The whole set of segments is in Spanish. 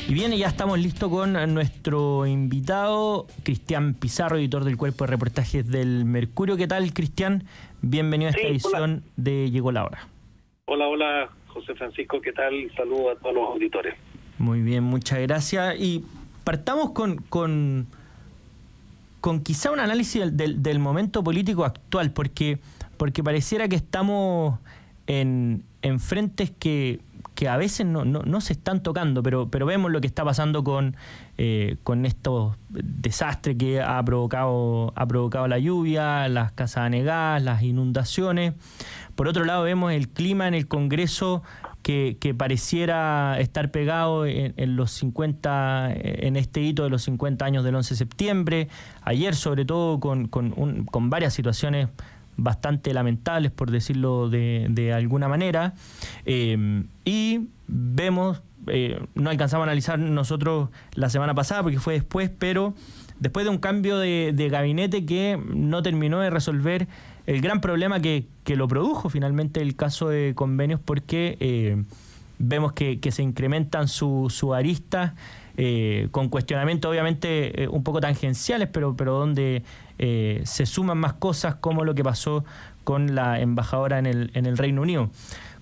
Y bien, ya estamos listos con nuestro invitado, Cristian Pizarro, editor del Cuerpo de Reportajes del Mercurio. ¿Qué tal, Cristian? Bienvenido a esta edición de Llegó la Hora. Hola, José Francisco, ¿qué tal? Saludos a todos los auditores. Muy bien, muchas gracias. Y partamos con quizá un análisis del momento político actual, porque pareciera que estamos en frentes que a veces no se están tocando, pero vemos lo que está pasando con estos desastres que ha provocado la lluvia, las casas anegadas, las inundaciones. Por otro lado, vemos el clima en el Congreso que pareciera estar pegado en los 50, en este hito de los 50 años del 11 de septiembre. Ayer, sobre todo, con varias situaciones bastante lamentables, por decirlo de alguna manera, y vemos, no alcanzamos a analizar nosotros la semana pasada porque fue después, pero después de un cambio de gabinete que no terminó de resolver el gran problema que lo produjo finalmente el caso de convenios, porque vemos que se incrementan sus aristas, con cuestionamientos obviamente un poco tangenciales, pero donde se suman más cosas, como lo que pasó con la embajadora en el Reino Unido.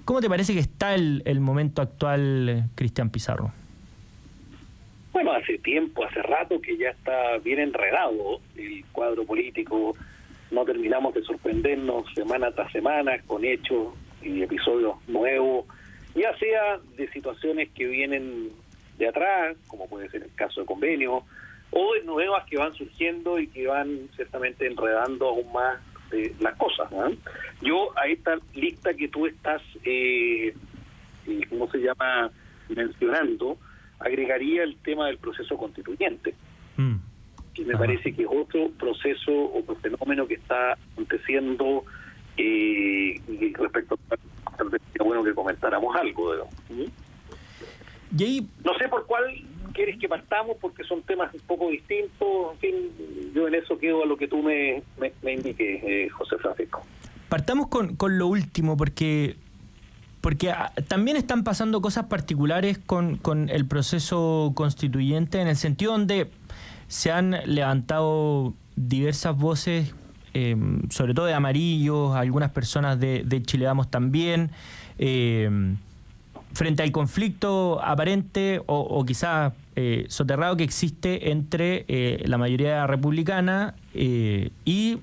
¿Cómo te parece que está el momento actual, Cristian Pizarro? Bueno, hace rato que ya está bien enredado el cuadro político. No terminamos de sorprendernos semana tras semana con hechos y episodios nuevos, ya sea de situaciones que vienen de atrás, como puede ser el caso de convenio, o de nuevas que van surgiendo y que van ciertamente enredando aún más las cosas, ¿no? Yo a esta lista que tú estás, mencionando, agregaría el tema del proceso constituyente, que me parece que es otro proceso o otro fenómeno que está aconteciendo, y respecto a tal vez sería bueno que comentáramos algo, ¿no? Y ahí, no sé por cuál quieres que partamos, porque son temas un poco distintos. En fin, yo en eso quedo a lo que tú me indiques, José Francisco. Partamos con lo último, porque también están pasando cosas particulares con el proceso constituyente, en el sentido donde se han levantado diversas voces, sobre todo de amarillos, algunas personas de Chile Vamos también, frente al conflicto aparente o quizás soterrado que existe entre la mayoría republicana y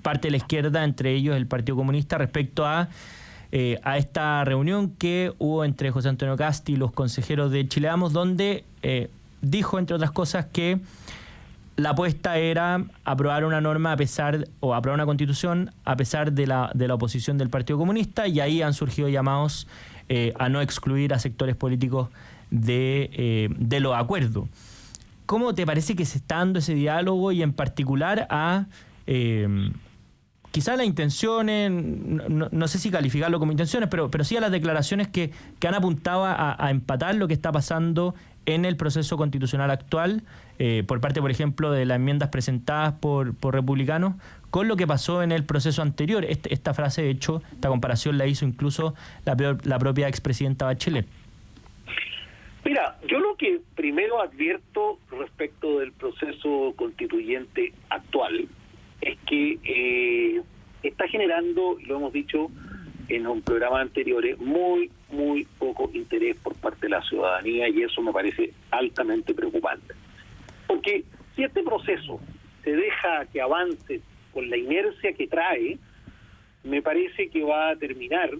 parte de la izquierda, entre ellos el Partido Comunista, respecto a esta reunión que hubo entre José Antonio Kast y los consejeros de Chile Vamos, donde dijo, entre otras cosas, que la apuesta era aprobar una norma aprobar una constitución a pesar de la oposición del Partido Comunista, y ahí han surgido llamados a no excluir a sectores políticos de los acuerdos. ¿Cómo te parece que se está dando ese diálogo, y en particular a quizás las intenciones, no sé si calificarlo como intenciones, pero sí a las declaraciones que han apuntado a empatar lo que está pasando en el proceso constitucional actual, por parte, por ejemplo, de las enmiendas presentadas por republicanos, con lo que pasó en el proceso anterior? Esta frase, de hecho, esta comparación la hizo incluso la propia expresidenta Bachelet. Mira, yo lo que primero advierto respecto del proceso constituyente actual es que está generando, y lo hemos dicho en un programa anterior, muy poco interés por parte de la ciudadanía, y eso me parece altamente preocupante. Porque si este proceso se deja que avance con la inercia que trae, me parece que va a terminar,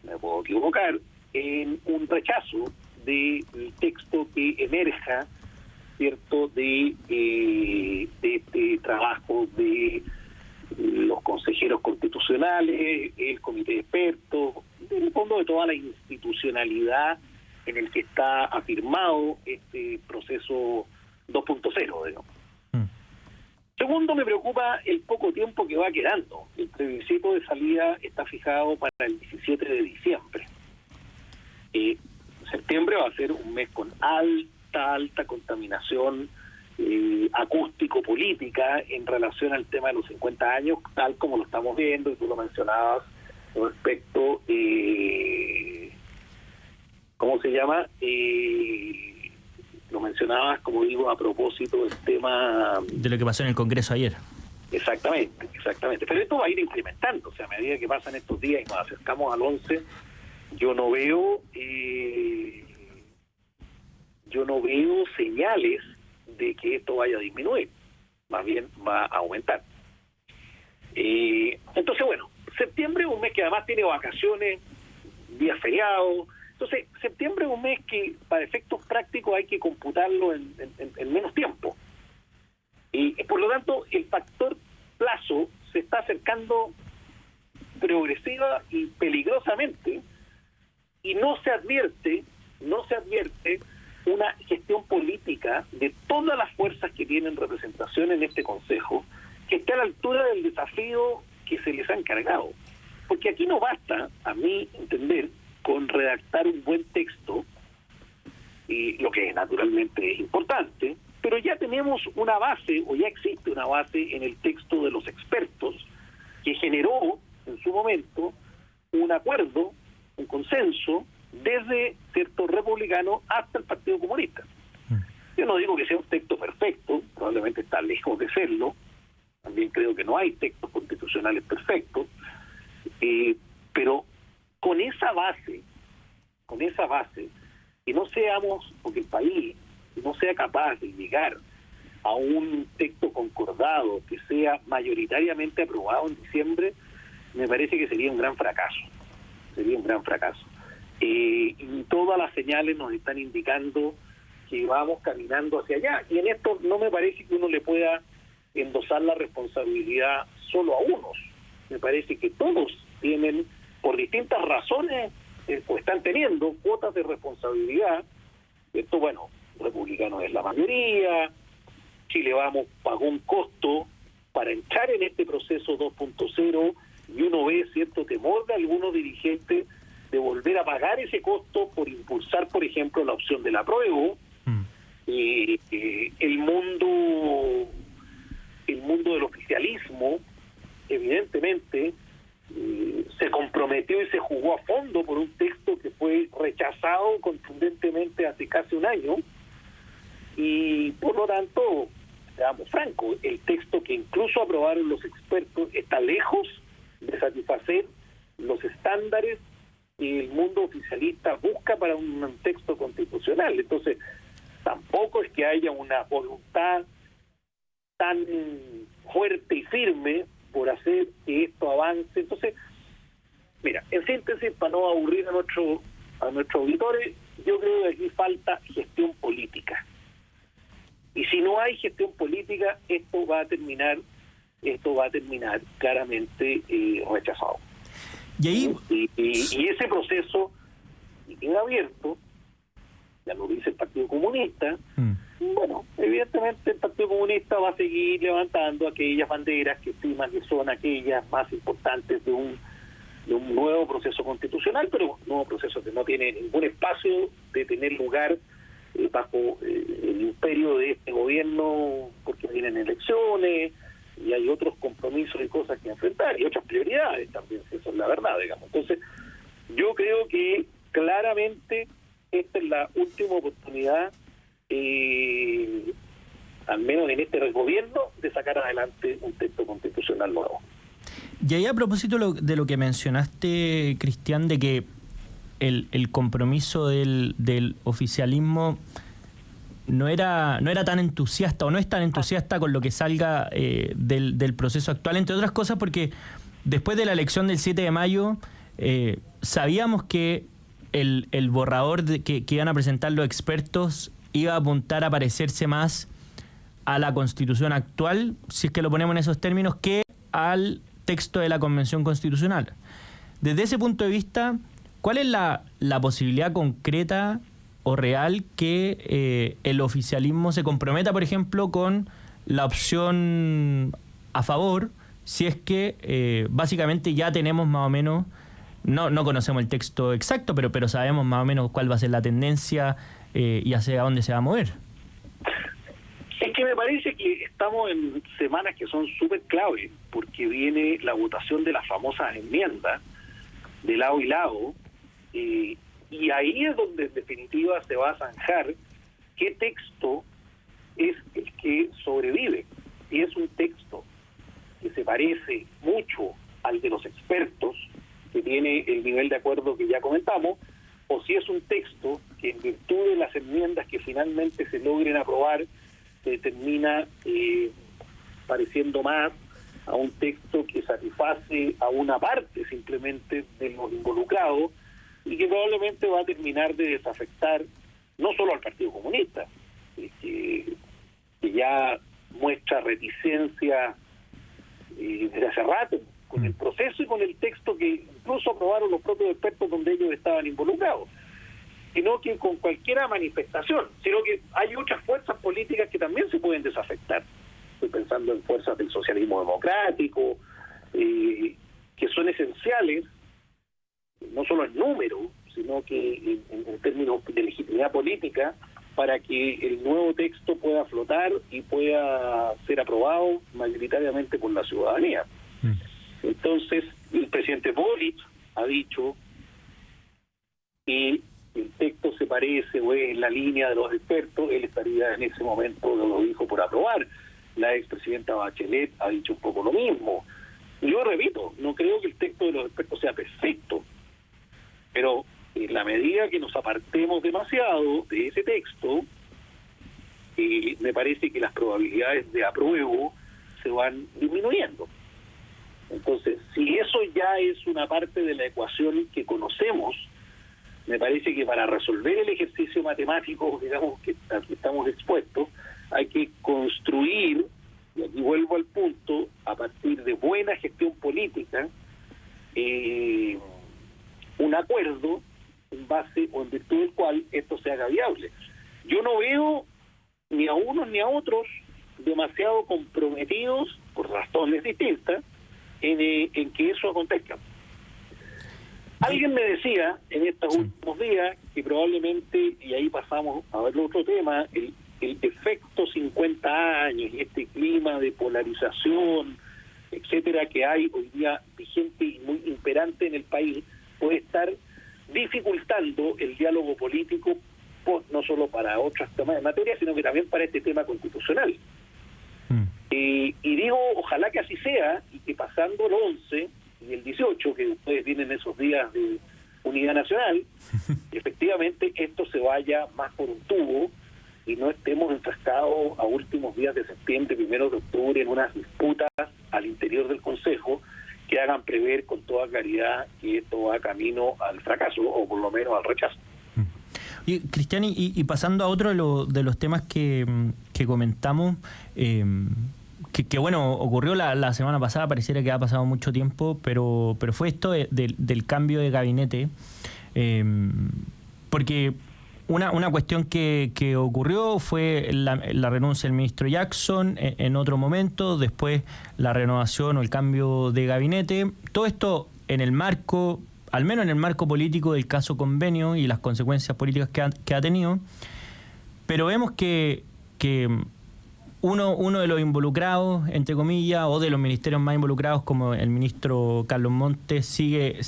me puedo equivocar, en un rechazo del texto que emerja, ¿cierto?, de este trabajo de los consejeros constitucionales, el comité de expertos, en el fondo de toda la institucionalidad en el que está afirmado este proceso 2.0, digamos. Segundo, me preocupa el poco tiempo que va quedando. El plebiscito de salida está fijado para el 17 de diciembre. Septiembre va a ser un mes con alta contaminación acústico-política en relación al tema de los 50 años, tal como lo estamos viendo, y tú lo mencionabas respecto, ¿cómo se llama? lo mencionabas, como digo, a propósito del tema de lo que pasó en el Congreso ayer. Exactamente. Pero esto va a ir incrementando, o sea, a medida que pasan estos días y nos acercamos al 11, yo no veo señales de que esto vaya a disminuir, más bien va a aumentar. Entonces, bueno, septiembre es un mes que además tiene vacaciones, días feriados. Entonces, septiembre es un mes que para efectos prácticos hay que computarlo en menos tiempo. Y por lo tanto, el factor plazo se está acercando progresiva y peligrosamente, y no se advierte una gestión política de todas las fuerzas que tienen representación en este Consejo, que esté a la altura del desafío que se les ha encargado. Porque aquí no basta, a mi entender, con redactar un buen texto, y lo que naturalmente es importante, pero ya tenemos una base, o ya existe una base en el texto de los expertos, que generó en su momento un acuerdo, un consenso, desde cierto republicano hasta el Partido Comunista. Yo no digo que sea un texto perfecto, probablemente está lejos de serlo, también creo que no hay textos constitucionales perfectos, pero con esa base, que no seamos, porque el país no sea capaz de llegar a un texto concordado que sea mayoritariamente aprobado en diciembre, me parece que sería un gran fracaso. Y todas las señales nos están indicando que vamos caminando hacia allá. Y en esto no me parece que uno le pueda endosar la responsabilidad solo a unos. Me parece que todos tienen, por distintas razones, o están teniendo cuotas de responsabilidad. Esto, bueno, republicanos es la mayoría, Chile Vamos pagó un costo para entrar en este proceso 2.0, y uno ve cierto temor de algunos dirigentes de volver a pagar ese costo por impulsar, por ejemplo, la opción del apruebo. El mundo del oficialismo, evidentemente, se comprometió y se jugó a fondo por un texto que fue rechazado contundentemente hace casi un año, y por lo tanto, seamos francos, el texto que incluso aprobaron los expertos está lejos de satisfacer los estándares que el mundo oficialista busca para un texto constitucional. Entonces, tampoco es que haya una voluntad tan fuerte y firme por hacer que esto avance. Entonces, mira, en síntesis, para no aburrir a nuestros auditores, yo creo que aquí falta gestión política. Y si no hay gestión política, esto va a terminar claramente rechazado. Y ahí y ese proceso queda abierto, ya lo dice el Partido Comunista. Bueno, evidentemente el Partido Comunista va a seguir levantando aquellas banderas que estiman que son aquellas más importantes de un nuevo proceso constitucional, pero un nuevo proceso que no tiene ningún espacio de tener lugar bajo el imperio de este gobierno, porque vienen elecciones y hay otros compromisos y cosas que enfrentar y otras prioridades también, eso es la verdad, digamos. Entonces, yo creo que claramente esta es la última oportunidad, al menos en este gobierno, de sacar adelante un texto constitucional nuevo. Y ahí, a propósito de lo que mencionaste, Cristian, de que el compromiso del oficialismo no era tan entusiasta, o no es tan entusiasta con lo que salga del proceso actual, entre otras cosas porque después de la elección del 7 de mayo sabíamos que el borrador que iban a presentar los expertos iba a apuntar a parecerse más a la Constitución actual, si es que lo ponemos en esos términos, que al texto de la Convención Constitucional. Desde ese punto de vista, ¿cuál es la posibilidad concreta o real que el oficialismo se comprometa, por ejemplo, con la opción a favor, si es que básicamente ya tenemos más o menos, no conocemos el texto exacto, pero sabemos más o menos cuál va a ser la tendencia y hacia dónde se va a mover? Es que me parece que estamos en semanas que son súper clave, porque viene la votación de las famosas enmiendas de lado y lado, y ahí es donde en definitiva se va a zanjar qué texto es el que sobrevive. Si es un texto que se parece mucho al de los expertos, que tiene el nivel de acuerdo que ya comentamos, o si es un texto que en virtud de las enmiendas que finalmente se logren aprobar, se termina pareciendo más a un texto que satisface a una parte simplemente de los involucrados y que probablemente va a terminar de desafectar no solo al Partido Comunista, que ya muestra reticencia desde hace rato con el proceso y con el texto que incluso aprobaron los propios expertos donde ellos estaban involucrados, sino que con cualquier manifestación, sino que hay otras fuerzas políticas que también se pueden desafectar. Estoy pensando en fuerzas del socialismo democrático, que son esenciales, no solo en número, sino que en términos de legitimidad política, para que el nuevo texto pueda flotar y pueda ser aprobado mayoritariamente por la ciudadanía. Entonces, el presidente Boric ha dicho que el texto se parece o es en la línea de los expertos, él estaría en ese momento, lo dijo, por aprobar. La expresidenta Bachelet ha dicho un poco lo mismo. Yo repito, no creo que el texto de los expertos sea perfecto, pero en la medida que nos apartemos demasiado de ese texto, me parece que las probabilidades de apruebo se van disminuyendo. Entonces, si eso ya es una parte de la ecuación que conocemos, me parece que para resolver el ejercicio matemático, digamos, al que estamos expuestos, hay que construir, y aquí vuelvo al punto, a partir de buena gestión política, un acuerdo en base o en virtud del cual esto se haga viable. Yo no veo ni a unos ni a otros demasiado comprometidos, por razones distintas, en que eso acontezca. Alguien me decía en estos últimos días que probablemente, y ahí pasamos a ver otro tema, el efecto 50 años y este clima de polarización, etcétera, que hay hoy día vigente y muy imperante en el país, puede estar dificultando el diálogo político, no solo para otras temas de materia, sino que también para este tema constitucional. Y digo, ojalá que así sea, y que pasando el 11 y el 18, que ustedes tienen esos días de unidad nacional, efectivamente esto se vaya más por un tubo y no estemos enfrascados a últimos días de septiembre, 1 de octubre, en unas disputas al interior del Consejo que hagan prever con toda claridad que esto va camino al fracaso, o por lo menos al rechazo. Y Cristian, y pasando a otro de los temas que comentamos, que bueno, ocurrió la semana pasada, pareciera que ha pasado mucho tiempo, pero fue esto del cambio de gabinete, porque una cuestión que ocurrió fue la renuncia del ministro Jackson en otro momento, después la renovación o el cambio de gabinete, todo esto en el marco, al menos en el marco político del caso Convenio y las consecuencias políticas que ha tenido, pero vemos que uno de los involucrados, entre comillas, o de los ministerios más involucrados, como el ministro Carlos Montes, sigue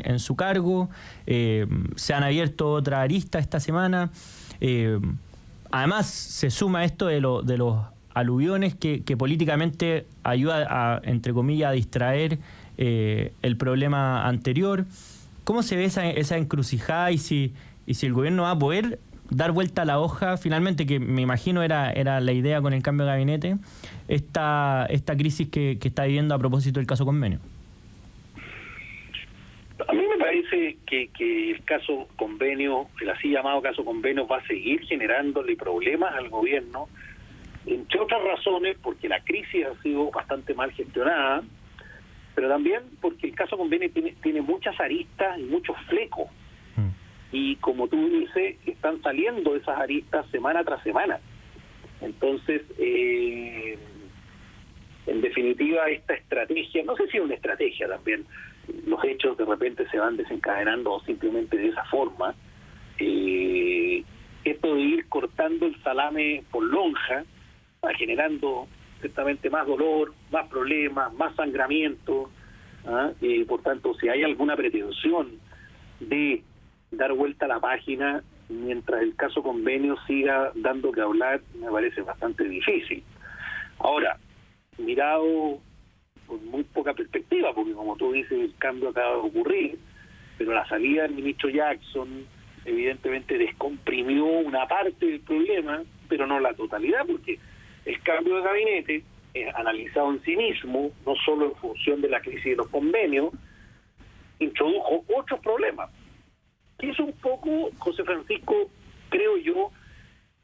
en su cargo. Se han abierto otras aristas esta semana. Además, se suma esto de los aluviones que políticamente ayuda a, entre comillas, a distraer el problema anterior. ¿Cómo se ve esa encrucijada y si el gobierno va a poder dar vuelta a la hoja, finalmente, que me imagino era la idea con el cambio de gabinete, esta crisis que está viviendo a propósito del caso Convenio? A mí me parece que el caso Convenio, el así llamado caso Convenio, va a seguir generándole problemas al gobierno, entre otras razones porque la crisis ha sido bastante mal gestionada, pero también porque el caso Convenio tiene muchas aristas y muchos flecos. Y como tú dices, están saliendo esas aristas semana tras semana. Entonces, en definitiva, esta estrategia, no sé si es una estrategia también, los hechos de repente se van desencadenando simplemente de esa forma. Esto de ir cortando el salame por lonja va generando ciertamente más dolor, más problemas, más sangramiento. Por tanto, si hay alguna pretensión de dar vuelta a la página, mientras el caso convenio siga dando que hablar, me parece bastante difícil. Ahora, mirado con muy poca perspectiva, porque como tú dices, el cambio acaba de ocurrir, pero la salida del ministro Jackson evidentemente descomprimió una parte del problema, pero no la totalidad, porque el cambio de gabinete, analizado en sí mismo, no solo en función de la crisis de los convenios, introdujo otros problemas. Que es un poco, José Francisco, creo yo,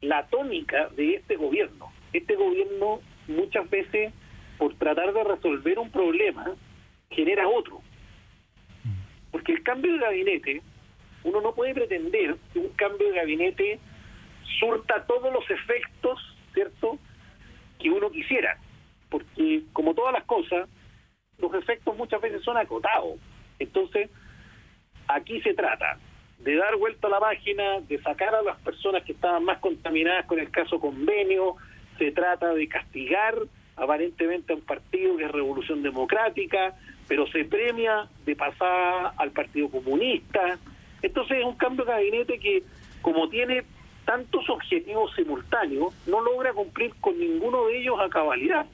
la tónica de este gobierno. Este gobierno muchas veces, por tratar de resolver un problema, genera otro. Porque el cambio de gabinete, uno no puede pretender que un cambio de gabinete surta todos los efectos, ¿cierto?, que uno quisiera. Porque, como todas las cosas, los efectos muchas veces son acotados. Entonces, aquí se trata de dar vuelta a la página, de sacar a las personas que estaban más contaminadas con el caso convenio, se trata de castigar aparentemente a un partido que es Revolución Democrática, pero se premia de pasar al Partido Comunista. Entonces es un cambio de gabinete que, como tiene tantos objetivos simultáneos, no logra cumplir con ninguno de ellos a cabalidad.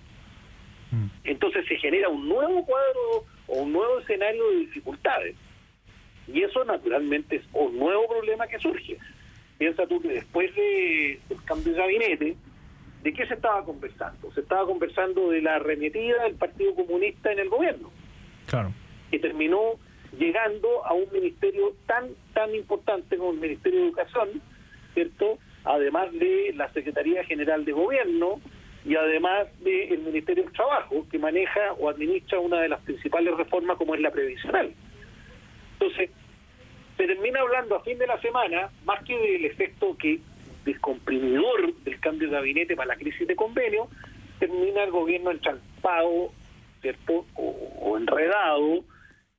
Entonces se genera un nuevo cuadro o un nuevo escenario de dificultades. Y eso naturalmente es un nuevo problema que surge. Piensa tú que después del cambio de gabinete, ¿de qué se estaba conversando? Se estaba conversando de la arremetida del Partido Comunista en el gobierno. Claro. Que terminó llegando a un ministerio tan importante como el Ministerio de Educación, ¿cierto? Además de la Secretaría General de Gobierno y además del Ministerio del Trabajo, que maneja o administra una de las principales reformas como es la previsional. Entonces, se termina hablando a fin de la semana, más que del efecto que descomprimidor del cambio de gabinete para la crisis de convenio, termina el gobierno entrampado, ¿cierto?, o enredado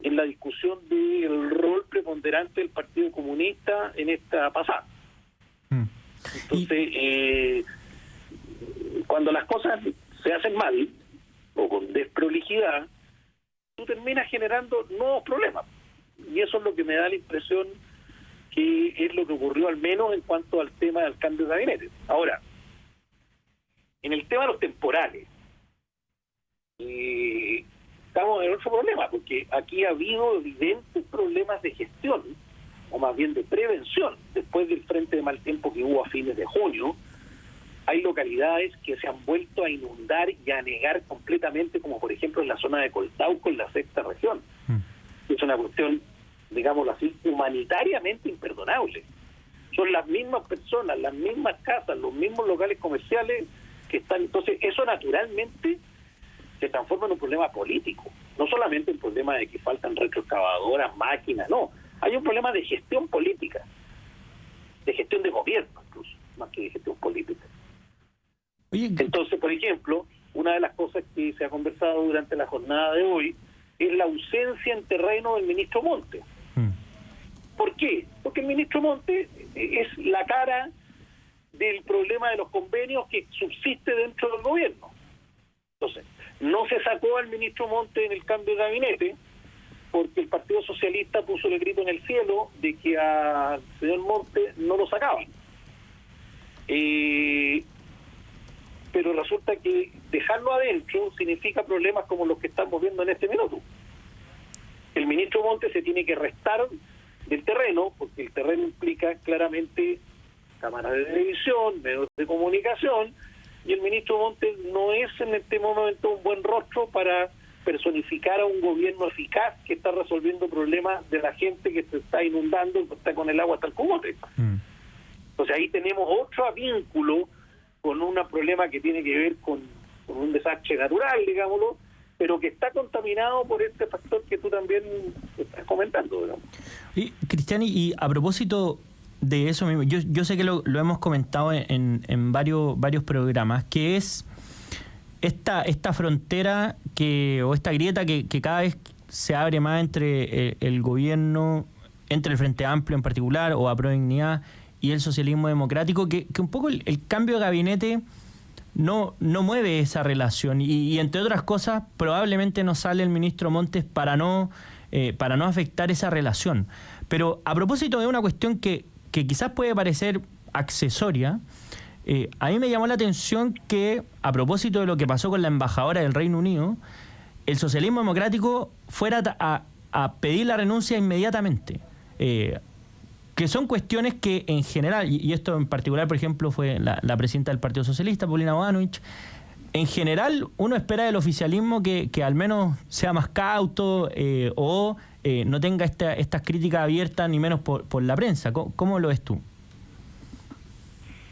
en la discusión del rol preponderante del Partido Comunista en esta pasada. Entonces, cuando las cosas se hacen mal o con desprolijidad, tú terminas generando nuevos problemas. Y eso es lo que me da la impresión que es lo que ocurrió, al menos en cuanto al tema del cambio de gabinete. Ahora, en el tema de los temporales, estamos en otro problema, porque aquí ha habido evidentes problemas de gestión, o más bien de prevención. Después del frente de mal tiempo que hubo a fines de junio, hay localidades que se han vuelto a inundar y a anegar completamente, como por ejemplo en la zona de Coltauco, en la sexta región. Es una cuestión, digámoslo así, humanitariamente imperdonable. Son las mismas personas, las mismas casas, los mismos locales comerciales que están. Entonces, eso naturalmente se transforma en un problema político. No solamente un problema de que faltan retroexcavadoras, máquinas, no. Hay un problema de gestión política, de gestión de gobierno incluso, más que de gestión política. Entonces, por ejemplo, una de las cosas que se ha conversado durante la jornada de hoy es la ausencia en terreno del ministro Montes. ¿Por qué? Porque el ministro Montes es la cara del problema de los convenios que subsiste dentro del gobierno. Entonces, no se sacó al ministro Montes en el cambio de gabinete porque el Partido Socialista puso el grito en el cielo de que al señor Montes no lo sacaban. Pero resulta que dejarlo adentro significa problemas como los que estamos viendo en este minuto. El ministro Montes se tiene que restar del terreno, porque el terreno implica claramente cámaras de televisión, medios de comunicación, y el ministro Montes no es en este momento un buen rostro para personificar a un gobierno eficaz que está resolviendo problemas de la gente que se está inundando y que está con el agua hasta el cogote. Entonces ahí tenemos otro vínculo con un problema que tiene que ver con un desastre natural, digámoslo, pero que está contaminado por este factor que tú también estás comentando, digamos. Y, Cristian, y a propósito de eso mismo, yo sé que lo hemos comentado en varios programas, que es esta frontera o esta grieta que cada vez se abre más entre el gobierno, entre el Frente Amplio en particular, o Apruebo Dignidad, y el socialismo democrático, que un poco el cambio de gabinete no mueve esa relación, y entre otras cosas probablemente no sale el ministro Montes para no afectar esa relación. Pero a propósito de una cuestión que que quizás puede parecer accesoria, a mí me llamó la atención que, a propósito de lo que pasó con la embajadora del Reino Unido, el socialismo democrático fuera a pedir la renuncia inmediatamente. Que son cuestiones que en general, y esto en particular, por ejemplo, fue la presidenta del Partido Socialista, Paulina Bodanovich, en general uno espera del oficialismo que al menos sea más cauto o no tenga estas críticas abiertas ni menos por la prensa. ¿Cómo lo ves tú?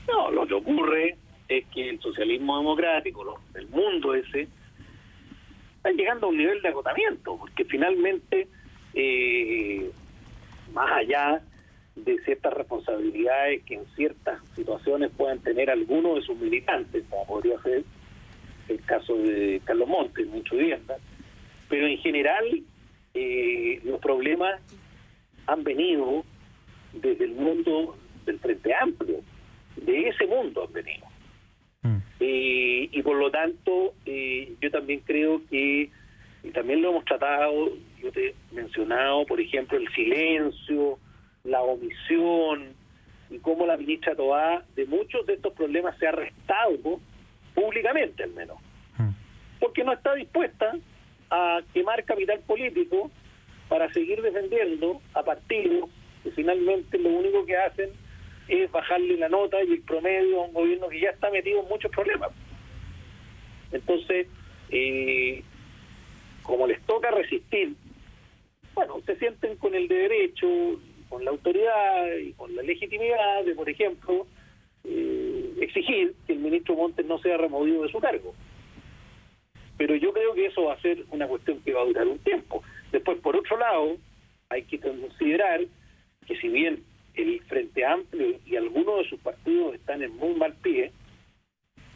No, lo que ocurre es que el socialismo democrático, el mundo ese, está llegando a un nivel de agotamiento, porque finalmente, más allá de ciertas responsabilidades que en ciertas situaciones puedan tener algunos de sus militantes, como podría ser el caso de Carlos Montes, Ministro de Vivienda, pero en general los problemas han venido desde el mundo del Frente Amplio, de ese mundo han venido. Y por lo tanto, yo también creo que, y también lo hemos tratado, yo te he mencionado, por ejemplo, el silencio, la omisión, y cómo la ministra Toá de muchos de estos problemas se ha restado públicamente al menos, porque no está dispuesta a quemar capital político para seguir defendiendo a partidos que finalmente lo único que hacen es bajarle la nota y el promedio a un gobierno que ya está metido en muchos problemas. Entonces, como les toca resistir, bueno, se sienten con el derecho, con la autoridad y con la legitimidad de, por ejemplo, exigir que el ministro Montes no sea removido de su cargo. Pero yo creo que eso va a ser una cuestión que va a durar un tiempo. Después, por otro lado, hay que considerar que si bien el Frente Amplio y algunos de sus partidos están en muy mal pie,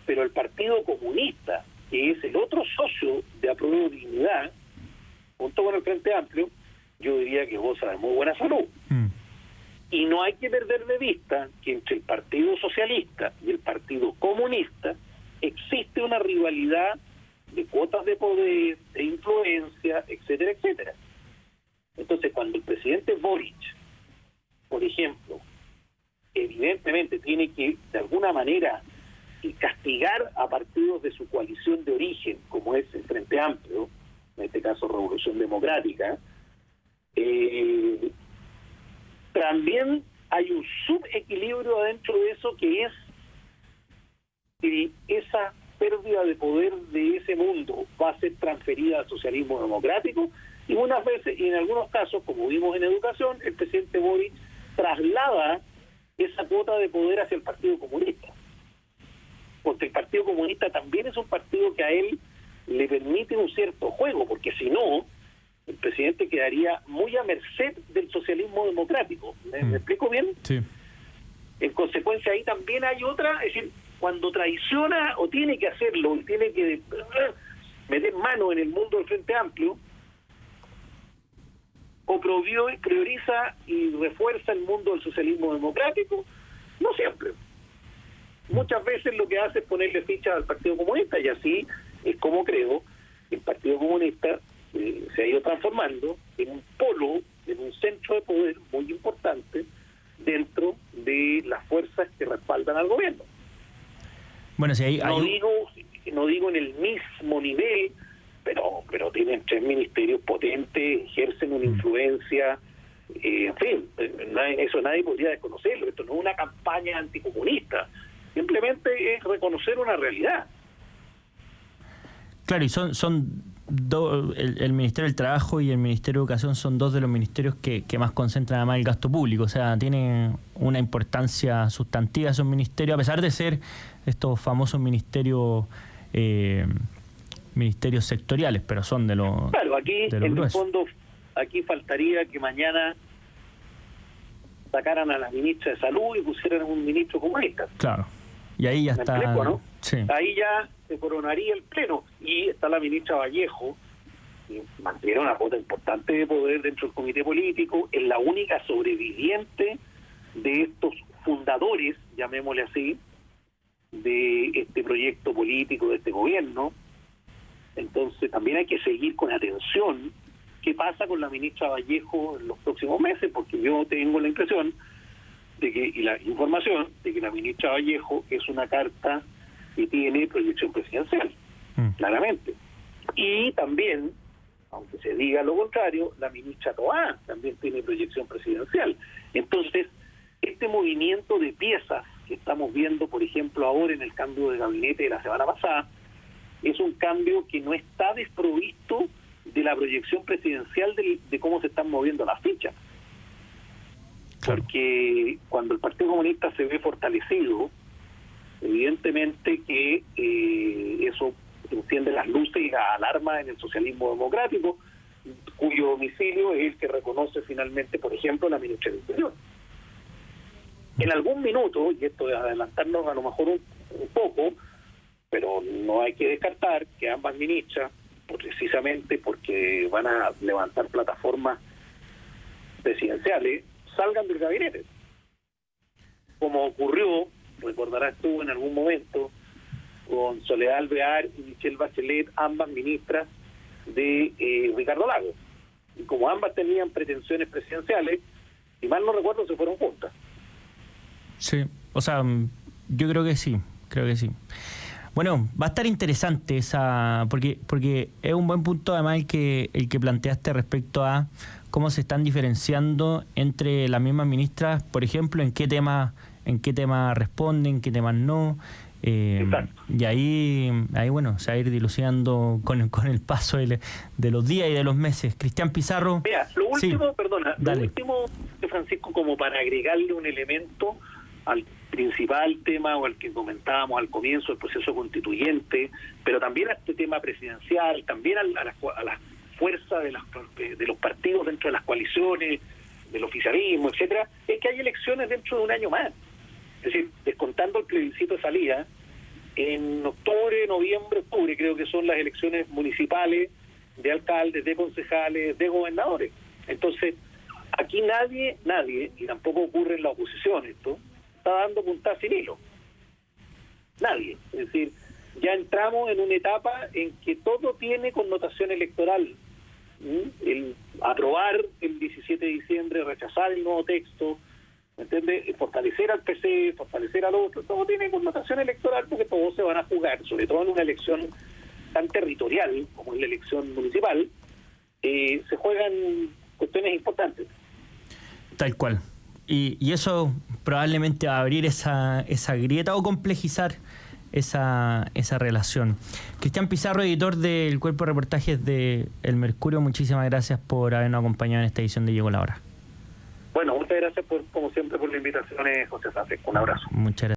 pero el Partido Comunista, que es el otro socio de Apruebo Dignidad, junto con el Frente Amplio, yo diría que goza de muy buena salud. Y no hay que perder de vista que entre el Partido Socialista y el Partido Comunista existe una rivalidad de cuotas de poder, de influencia, etcétera, etcétera. Entonces, cuando el presidente Boric, por ejemplo, evidentemente tiene que, de alguna manera, castigar a partidos de su coalición de origen, como es el Frente Amplio, en este caso Revolución Democrática, también hay un subequilibrio adentro de eso, que es que esa pérdida de poder de ese mundo va a ser transferida al socialismo democrático, y unas veces, y en algunos casos, como vimos en educación, el presidente Boric traslada esa cuota de poder hacia el Partido Comunista, porque el Partido Comunista también es un partido que a él le permite un cierto juego, porque si no, el presidente quedaría muy a merced del socialismo democrático. ¿Me explico bien? Sí. En consecuencia, ahí también hay otra, es decir, cuando traiciona o tiene que hacerlo y tiene que meter mano en el mundo del Frente Amplio, o prioriza y refuerza el mundo del socialismo democrático, no siempre. Muchas veces lo que hace es ponerle ficha al Partido Comunista, y así es como creo que el Partido Comunista se ha ido transformando en un polo, en un centro de poder muy importante dentro de las fuerzas que respaldan al gobierno. Bueno, si hay... No digo en el mismo nivel, pero tienen 3 ministerios potentes, ejercen una influencia, en fin, eso nadie podría desconocerlo. Esto no es una campaña anticomunista, simplemente es reconocer una realidad. Claro, y son el Ministerio del Trabajo y el Ministerio de Educación son dos de los ministerios que más concentran además el gasto público. O sea, tienen una importancia sustantiva esos ministerios, a pesar de ser estos famosos ministerios sectoriales, pero son de los... Claro, aquí en el fondo, aquí faltaría que mañana sacaran a la ministra de Salud y pusieran a un ministro comunista. Claro, y ahí ya está... Explico, ¿no? Sí. Ahí ya se coronaría el pleno, y está la ministra Vallejo, que mantiene una cuota importante de poder dentro del comité político, es la única sobreviviente de estos fundadores, llamémosle así, de este proyecto político, de este gobierno. Entonces también hay que seguir con atención qué pasa con la ministra Vallejo en los próximos meses, porque yo tengo la impresión y la información de que la ministra Vallejo es una carta que tiene proyección presidencial, claramente. Y también, aunque se diga lo contrario, la ministra Toá también tiene proyección presidencial. Entonces, este movimiento de piezas que estamos viendo, por ejemplo, ahora en el cambio de gabinete de la semana pasada, es un cambio que no está desprovisto de la proyección presidencial de cómo se están moviendo las fichas. Claro. Porque cuando el Partido Comunista se ve fortalecido, evidentemente que eso enciende las luces y las alarmas en el socialismo democrático, cuyo domicilio es el que reconoce finalmente, por ejemplo, la ministra del Interior. En algún minuto, y esto es adelantarnos a lo mejor un poco, pero no hay que descartar que ambas ministras, precisamente porque van a levantar plataformas presidenciales, salgan del gabinete. Como ocurrió, recordarás tú en algún momento, con Soledad Alvear y Michelle Bachelet, ambas ministras de Ricardo Lagos. Y como ambas tenían pretensiones presidenciales, si mal no recuerdo, se fueron juntas. Sí, o sea, yo creo que sí. Bueno, va a estar interesante esa, porque es un buen punto además el que planteaste respecto a cómo se están diferenciando entre las mismas ministras, por ejemplo, en qué temas responden, qué temas no. Y ahí bueno, se va a ir dilucidando con el paso de los días y de los meses. Cristian Pizarro. Mira, lo último, sí, lo último, Francisco, como para agregarle un elemento al principal tema o al que comentábamos al comienzo del proceso constituyente, pero también a este tema presidencial, también a la fuerza de los partidos dentro de las coaliciones, del oficialismo, etcétera, es que hay elecciones dentro de un año más. Es decir, descontando el plebiscito de salida, en octubre, noviembre, octubre, creo que son las elecciones municipales, de alcaldes, de concejales, de gobernadores. Entonces, aquí nadie, y tampoco ocurre en la oposición esto, está dando puntada sin hilo. Nadie. Es decir, ya entramos en una etapa en que todo tiene connotación electoral. El aprobar el 17 de diciembre, rechazar el nuevo texto, ¿me entiendes? Fortalecer al PC, fortalecer al otro, todo tiene connotación electoral porque todos se van a jugar, sobre todo en una elección tan territorial como es la elección municipal, se juegan cuestiones importantes. Tal cual. Y eso probablemente va a abrir esa grieta o complejizar esa relación. Cristian Pizarro, editor del Cuerpo de Reportajes de El Mercurio, muchísimas gracias por habernos acompañado en esta edición de Llegó la Hora. Bueno, muchas gracias como siempre por la invitación, José Sánchez. Un abrazo. Muchas gracias.